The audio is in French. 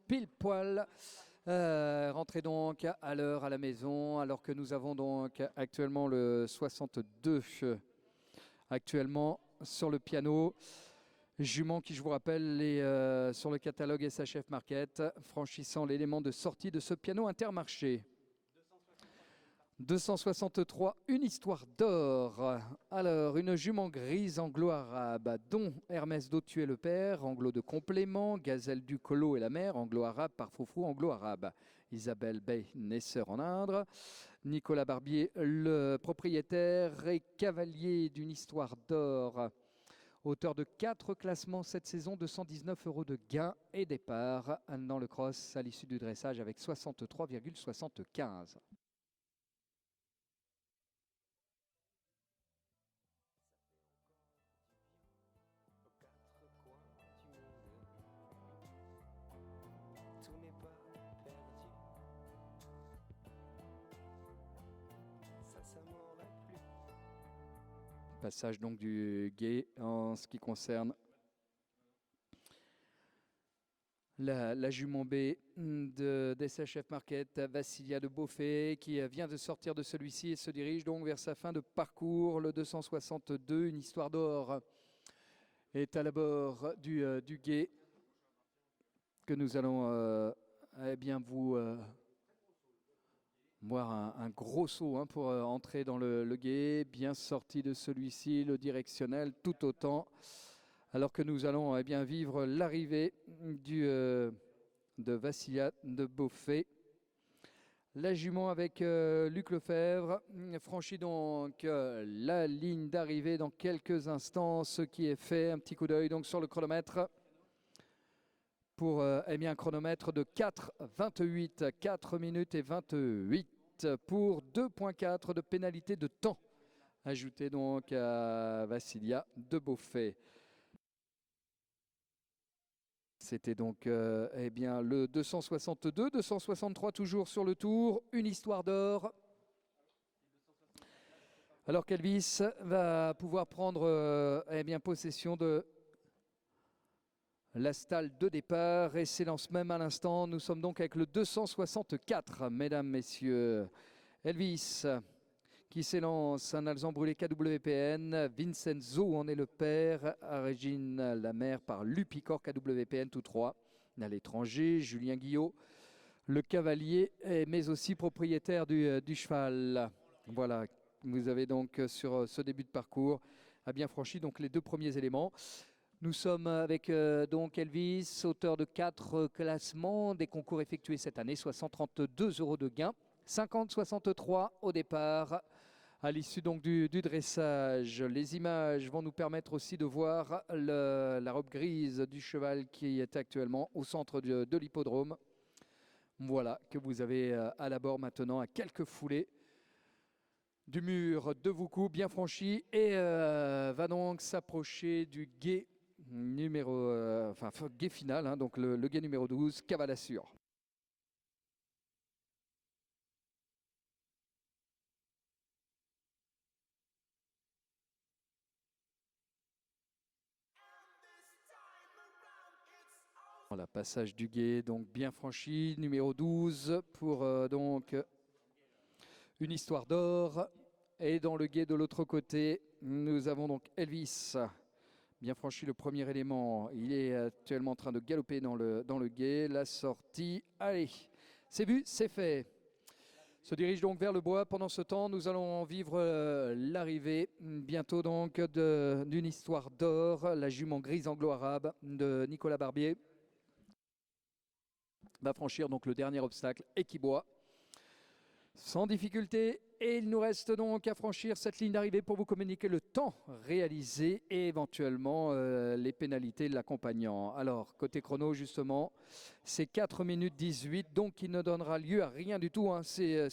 pile poil. Rentrez donc à l'heure à la maison, alors que nous avons donc actuellement le 62 actuellement sur le piano. Jument qui, je vous rappelle, est sur le catalogue SHF Market, franchissant l'élément de sortie de ce piano Intermarché. 263, une histoire d'or. Alors, une jument grise anglo-arabe, dont Hermès d'Authieu est le père, anglo de complément, Gazelle du Colo est la mère, anglo-arabe par Froufrou, anglo-arabe. Isabelle Bey, naisseur en Indre. Nicolas Barbier, le propriétaire et cavalier d'une histoire d'or. Auteur de 4 classements cette saison, 219 € de gain et départ dans le cross à l'issue du dressage avec 63,75. Tout n'est pas perdu. Ça m'aurait plu. Passage donc du guet en ce qui concerne la jument B de SHF Market, Vassilia de Beaufay, qui vient de sortir de celui-ci et se dirige donc vers sa fin de parcours. Le 262, une histoire d'or, est à l'abord du guet que nous allons bien vous voir un gros saut pour entrer dans le guet, bien sorti de celui-ci, le directionnel tout autant, alors que nous allons bien vivre l'arrivée de Vassilia de Beaufay. La jument avec Luc Lefebvre franchit donc la ligne d'arrivée dans quelques instants, ce qui est fait. Un petit coup d'œil donc sur le chronomètre pour un chronomètre de 4,28, 4 minutes et 28 pour 2,4 de pénalité de temps ajouté donc à Vassilia de Beaufay. C'était donc le 262, 263 toujours sur le tour, une histoire d'or. Alors qu'Elvis va pouvoir prendre possession de la stalle de départ et s'élance même à l'instant. Nous sommes donc avec le 264, mesdames, messieurs. Elvis qui s'élance, un alezan brûlé KWPN. Vincenzo en est le père. Régine la mère par Lupicor KWPN, tous trois. À l'étranger, Julien Guillot, le cavalier, mais aussi propriétaire du cheval. Voilà, vous avez donc sur ce début de parcours a bien franchi donc les deux premiers éléments. Nous sommes avec donc Elvis, auteur de 4 classements, des concours effectués cette année, 632 € de gain, 50,63 au départ, à l'issue donc du dressage. Les images vont nous permettre aussi de voir la robe grise du cheval qui est actuellement au centre de l'hippodrome. Voilà, que vous avez à l'abord maintenant à quelques foulées du mur de Voucou, bien franchi, et va donc s'approcher du guet guet final, donc le guet numéro 12, Cavalassure. Voilà, passage du guet, donc bien franchi, numéro 12 pour donc une histoire d'or. Et dans le guet de l'autre côté, nous avons donc Elvis, bien franchi le premier élément. Il est actuellement en train de galoper dans le guet. La sortie, allez, c'est vu, c'est fait. Se dirige donc vers le bois. Pendant ce temps, nous allons vivre l'arrivée bientôt donc d'une histoire d'or, la jument grise anglo-arabe de Nicolas Barbier. Va franchir donc le dernier obstacle, Equibois, sans difficulté. Et il nous reste donc à franchir cette ligne d'arrivée pour vous communiquer le temps réalisé et éventuellement les pénalités de l'accompagnant. Alors, côté chrono, justement, c'est 4 minutes 18, donc il ne donnera lieu à rien du tout. C'est